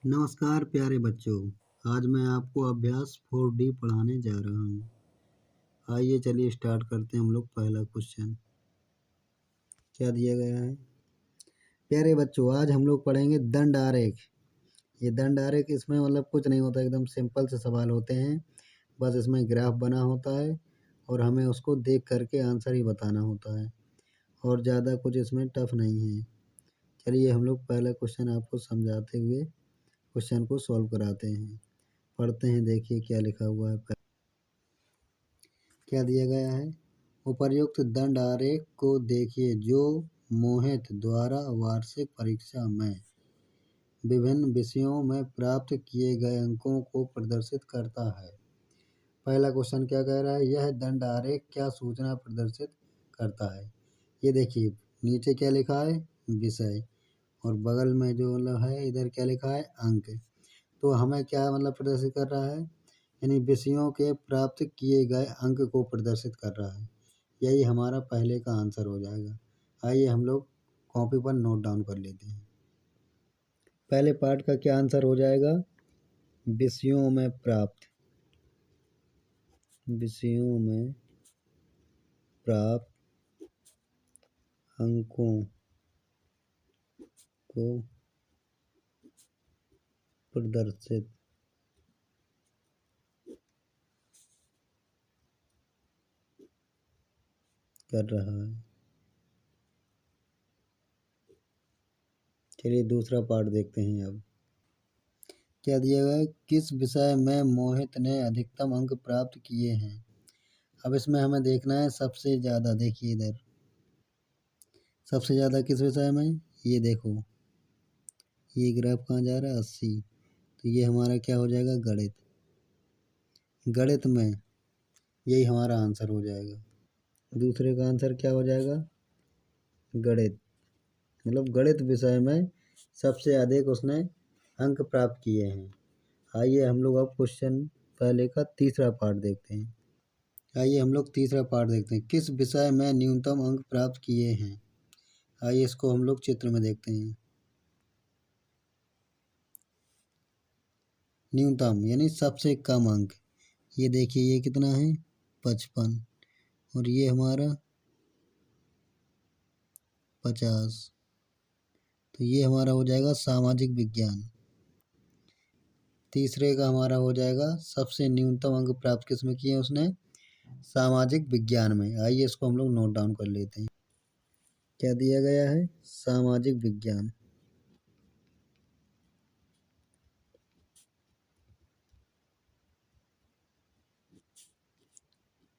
नमस्कार प्यारे बच्चों। आज मैं आपको अभ्यास 4D पढ़ाने जा रहा हूँ। आइए चलिए स्टार्ट करते हैं हम लोग। पहला क्वेश्चन क्या दिया गया है प्यारे बच्चों। आज हम लोग पढ़ेंगे दंड आरेख। ये दंड आरेख, इसमें मतलब कुछ नहीं होता, एकदम सिंपल से सवाल होते हैं। बस इसमें ग्राफ बना होता है और हमें उसको देख करके आंसर ही बताना होता है, और ज़्यादा कुछ इसमें टफ नहीं है। चलिए हम लोग पहला क्वेश्चन आपको समझाते हुए क्वेश्चन को सॉल्व कराते हैं। पढ़ते हैं, देखिए क्या लिखा हुआ है। क्या दिया गया है? उपर्युक्त दंड आरेख को देखिए जो मोहित द्वारा वार्षिक परीक्षा में विभिन्न विषयों में प्राप्त किए गए अंकों को प्रदर्शित करता है। पहला क्वेश्चन क्या कह रहा है? यह दंड आरेख क्या सूचना प्रदर्शित करता है? ये देखिए नीचे क्या लिखा है? विषय, और बगल में जो मतलब है इधर क्या लिखा है? अंक। तो हमें क्या मतलब प्रदर्शित कर रहा है? यानी विषयों के प्राप्त किए गए अंक को प्रदर्शित कर रहा है। यही हमारा पहले का आंसर हो जाएगा। आइए हम लोग कॉपी पर नोट डाउन कर लेते हैं। पहले पार्ट का क्या आंसर हो जाएगा? विषयों में प्राप्त, विषयों में प्राप्त अंकों को प्रदर्शित कर रहा है। चलिए दूसरा पार्ट देखते हैं। अब क्या दिया गया है? किस विषय में मोहित ने अधिकतम अंक प्राप्त किए हैं? अब इसमें हमें देखना है सबसे ज़्यादा। देखिए इधर सबसे ज़्यादा किस विषय में? ये देखो, ये ग्राफ कहाँ जा रहा है? 80। तो ये हमारा क्या हो जाएगा? गणित। गणित में यही हमारा आंसर हो जाएगा। दूसरे का आंसर क्या हो जाएगा? गणित, मतलब गणित विषय में सबसे अधिक उसने अंक प्राप्त किए हैं। आइए हम लोग अब क्वेश्चन पहले का तीसरा पार्ट देखते हैं। आइए हम लोग तीसरा पार्ट देखते हैं। किस विषय में न्यूनतम अंक प्राप्त किए हैं? आइए इसको हम लोग चित्र में देखते हैं। न्यूनतम यानी सबसे कम अंक। ये देखिए ये कितना है? 55। और ये हमारा 50। तो ये हमारा हो जाएगा सामाजिक विज्ञान। तीसरे का हमारा हो जाएगा सबसे न्यूनतम अंक प्राप्त किसमें किए उसने? सामाजिक विज्ञान में। आइए इसको हम लोग नोट डाउन कर लेते हैं। क्या दिया गया है? सामाजिक विज्ञान।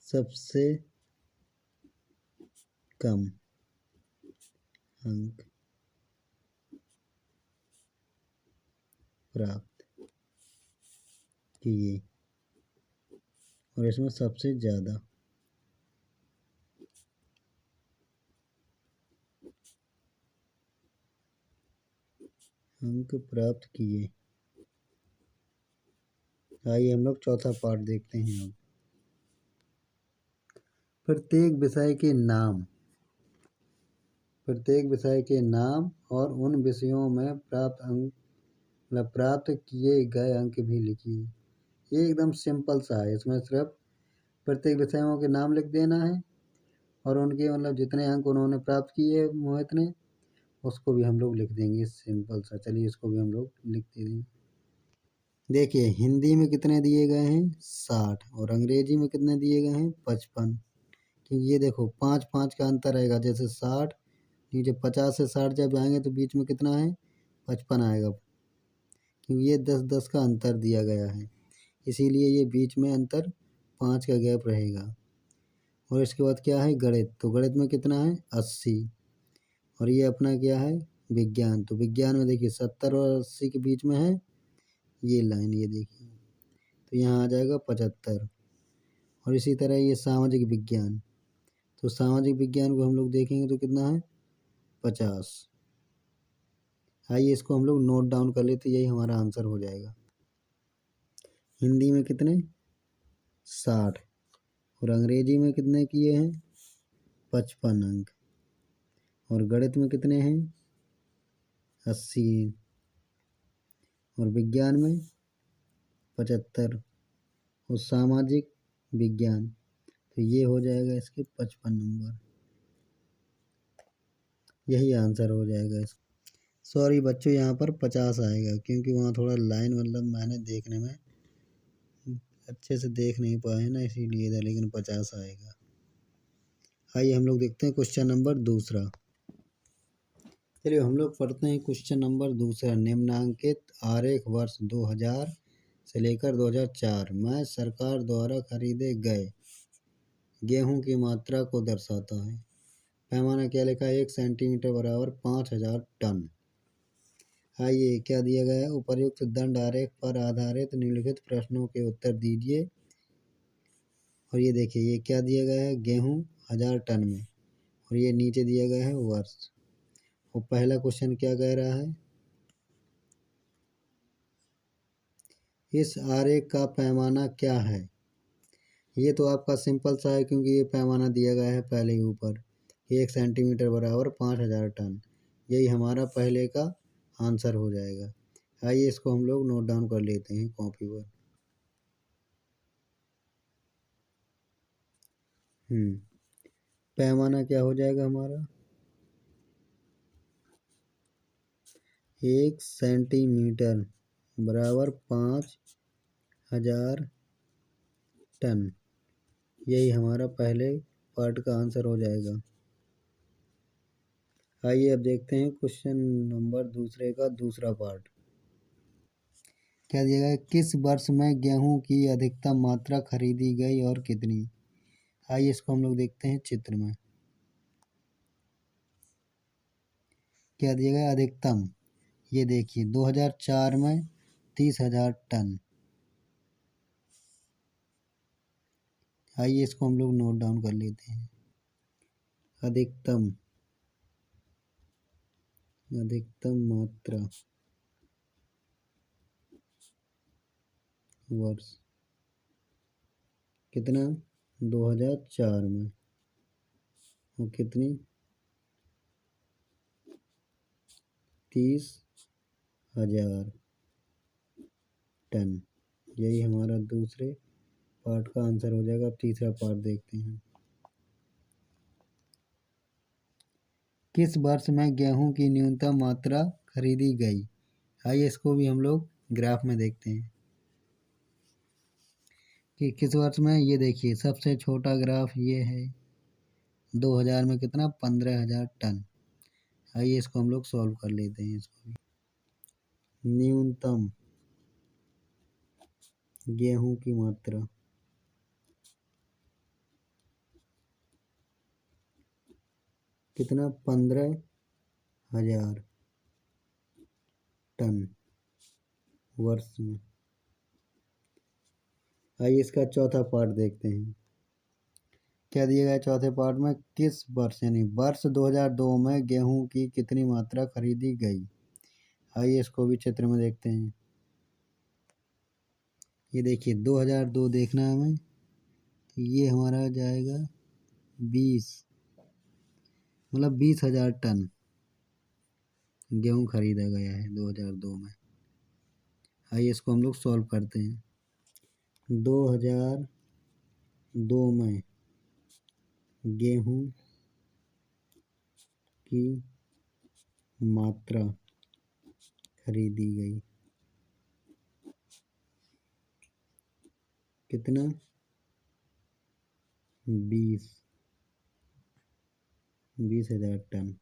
सबसे कम अंक प्राप्त किए, और इसमें सबसे ज़्यादा अंक प्राप्त किए। आइए हम लोग चौथा पार्ट देखते हैं। अब प्रत्येक विषय के नाम, प्रत्येक विषय के नाम और उन विषयों में प्राप्त अंक, मतलब प्राप्त किए गए अंक भी लिखिए। ये एकदम सिंपल सा है। इसमें सिर्फ प्रत्येक विषयों के नाम लिख देना है, और उनके मतलब जितने अंक उन्होंने प्राप्त किए मोहित ने, उसको भी हम लोग लिख देंगे। सिंपल सा। चलिए इसको भी हम लोग लिख देंगे। देखिए हिंदी में कितने दिए गए हैं? 60। और अंग्रेजी में कितने दिए गए हैं? 55। क्योंकि ये देखो 5-5 का अंतर रहेगा। जैसे 60 नीचे 50 से 60 जब आएंगे तो बीच में कितना है? 55 आएगा। क्योंकि ये 10-10 का अंतर दिया गया है, इसीलिए ये बीच में अंतर 5 का गैप रहेगा। और इसके बाद क्या है? गणित। तो गणित में कितना है? 80। और ये अपना क्या है? विज्ञान। तो विज्ञान में देखिए 70 और 80 के बीच में है ये लाइन, ये देखिए। तो यहाँ आ जाएगा 75। और इसी तरह ये सामाजिक विज्ञान। तो सामाजिक विज्ञान को हम लोग देखेंगे तो कितना है? 50। आइए इसको हम लोग नोट डाउन कर लेते, यही हमारा आंसर हो जाएगा। हिंदी में कितने? 60। और अंग्रेजी में कितने किए हैं? 55 अंक। और गणित में कितने हैं? 80। और विज्ञान में 75 और सामाजिक विज्ञान, तो ये हो जाएगा इसके 55 नंबर। यही आंसर हो जाएगा इसका। सॉरी बच्चों, यहाँ पर 50 आएगा क्योंकि वहाँ थोड़ा लाइन मतलब मैंने देखने में अच्छे से देख नहीं पाए ना, इसीलिए था, लेकिन 50 आएगा। आइए हम लोग देखते हैं क्वेश्चन नंबर दूसरा। चलिए हम लोग पढ़ते हैं क्वेश्चन नंबर दूसरा। निम्नांकित आरेख वर्ष 2000 से लेकर 2004 में सरकार द्वारा खरीदे गए गेहूं की मात्रा को दर्शाता है। पैमाना क्या लिखा है? 1 सेंटीमीटर बराबर 5000 टन। आइए क्या दिया गया है? उपर्युक्त दंड आरेख पर आधारित निम्नलिखित प्रश्नों के उत्तर दीजिए। और ये देखिए ये क्या दिया गया है? गेहूं 1000 टन में, और ये नीचे दिया गया है वर्ष। और पहला क्वेश्चन क्या कह रहा है? इस आरेख का पैमाना क्या है? ये तो आपका सिंपल सा है क्योंकि ये पैमाना दिया गया है पहले ही ऊपर, 1 सेंटीमीटर बराबर 5000 टन। यही हमारा पहले का आंसर हो जाएगा। आइए इसको हम लोग नोट डाउन कर लेते हैं कॉपी पर। पैमाना क्या हो जाएगा हमारा? 1 सेंटीमीटर बराबर 5000 टन। यही हमारा पहले पार्ट का आंसर हो जाएगा। आइए अब देखते हैं क्वेश्चन नंबर दूसरे का दूसरा पार्ट। क्या दिया गया है? किस वर्ष में गेहूं की अधिकतम मात्रा खरीदी गई और कितनी? आइए इसको हम लोग देखते हैं चित्र में। क्या दिया गया? अधिकतम, ये देखिए 2004 में 30,000 टन। आइए इसको हम लोग नोट डाउन कर लेते हैं। अधिकतम मात्रा वर्ष कितना? 2004 में, और कितनी? 30,000 टन। यही हमारा दूसरे पार्ट का आंसर हो जाएगा। अब तीसरा पार्ट देखते हैं। किस वर्ष में गेहूं की न्यूनतम मात्रा खरीदी गई? आइए इसको भी हम लोग ग्राफ में देखते हैं कि किस वर्ष में। ये देखिए सबसे छोटा ग्राफ ये है, 2000 में कितना? 15,000 टन। आइए इसको हम लोग सॉल्व कर लेते हैं। इसको भी न्यूनतम गेहूं की मात्रा कितना? 15,000 टन वर्ष में। आइए इसका चौथा पार्ट देखते हैं। क्या दिया गया चौथे पार्ट में? किस वर्ष यानी वर्ष 2002 में गेहूं की कितनी मात्रा खरीदी गई? आइए इसको भी चित्र में देखते हैं। ये देखिए 2002 देखना है हमें, तो ये हमारा जाएगा 20, मतलब 20,000 टन गेहूं खरीदा गया है 2002 में। आइए इसको हम लोग सॉल्व करते हैं। 2002 में गेहूं की मात्रा खरीदी गई कितना? 20,000 टन।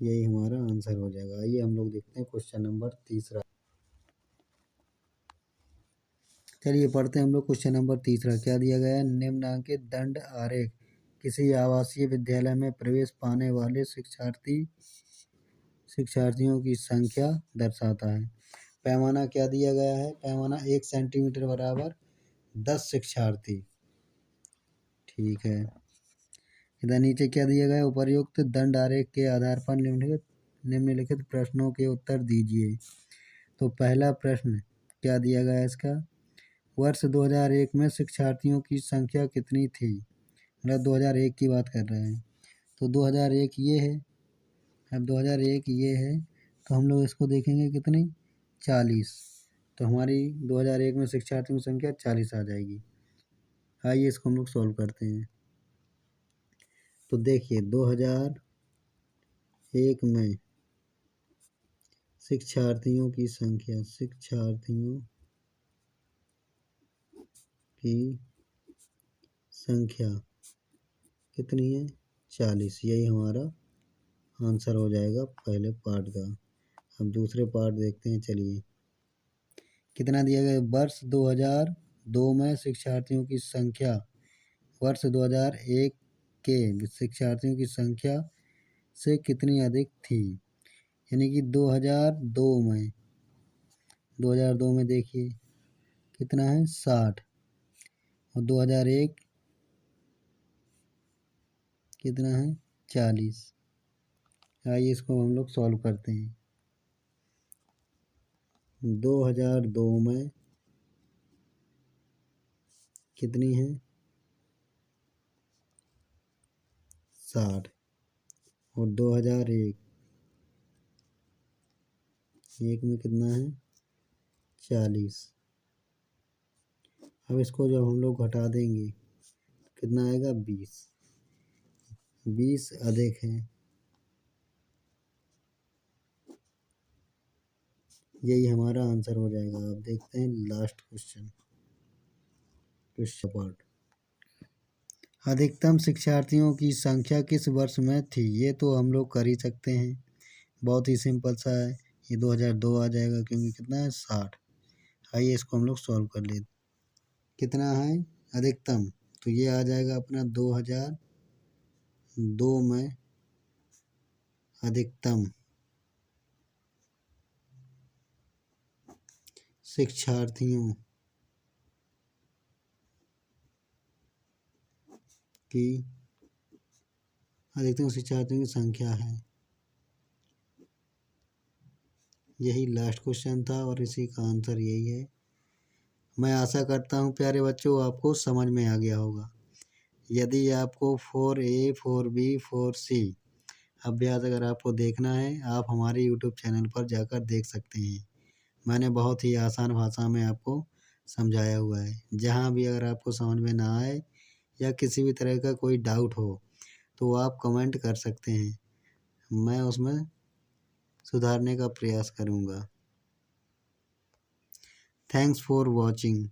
यही हमारा आंसर हो जाएगा। आइए हम लोग देखते हैं क्वेश्चन नंबर तीसरा। चलिए पढ़ते हैं हम लोग क्वेश्चन नंबर तीसरा। क्या दिया गया है? निम्नांकित दंड आरेख किसी आवासीय विद्यालय में प्रवेश पाने वाले शिक्षार्थियों की संख्या दर्शाता है। पैमाना क्या दिया गया है? पैमाना 1 सेंटीमीटर बराबर 10 शिक्षार्थी। ठीक है। इधर नीचे क्या दिया गया है? उपर्युक्त दंड आरेख के आधार पर निम्नलिखित प्रश्नों के उत्तर दीजिए। तो पहला प्रश्न क्या दिया गया है इसका? वर्ष 2001 में शिक्षार्थियों की संख्या कितनी थी? मतलब 2001 की बात कर रहे हैं, तो 2001 ये है। अब 2001 ये है, तो हम लोग इसको देखेंगे कितनी 40। तो हमारी 2001 में शिक्षार्थियों की संख्या 40 आ जाएगी। आइए इसको हम लोग सॉल्व करते हैं। तो देखिए 2001 में शिक्षार्थियों की संख्या कितनी है 40। यही हमारा आंसर हो जाएगा पहले पार्ट का। अब दूसरे पार्ट देखते हैं। चलिए कितना दिया गया वर्ष 2002 में शिक्षार्थियों की संख्या वर्ष 2001 के शिक्षार्थियों की संख्या से कितनी अधिक थी। यानी कि 2002 में देखिए कितना है 60 और 2001 कितना है 40। आइए इसको हम लोग सॉल्व करते हैं। 2002 में कितनी है 60 और 2001 में कितना है 40। अब इसको जब हम लोग घटा देंगे कितना आएगा 20 अधिक है। यही हमारा आंसर हो जाएगा। अब देखते हैं लास्ट क्वेश्चन पार्ट। अधिकतम शिक्षार्थियों की संख्या किस वर्ष में थी। ये तो हम लोग कर ही सकते हैं, बहुत ही सिंपल सा है। ये 2002 आ जाएगा क्योंकि कितना है 60। आइए इसको हम लोग सॉल्व कर लेते। कितना है अधिकतम, तो ये आ जाएगा अपना 2002 में अधिकतम शिक्षार्थियों की संख्या है। यही लास्ट क्वेश्चन था और इसी का आंसर यही है। मैं आशा करता हूँ प्यारे बच्चों आपको समझ में आ गया होगा। यदि आपको 4A 4B 4C अभ्यास अगर आपको देखना है, आप हमारे यूट्यूब चैनल पर जाकर देख सकते हैं। मैंने बहुत ही आसान भाषा में आपको समझाया हुआ है। जहाँ भी अगर आपको समझ में ना आए या किसी भी तरह का कोई डाउट हो तो आप कमेंट कर सकते हैं, मैं उसमें सुधारने का प्रयास करूँगा। Thanks for watching.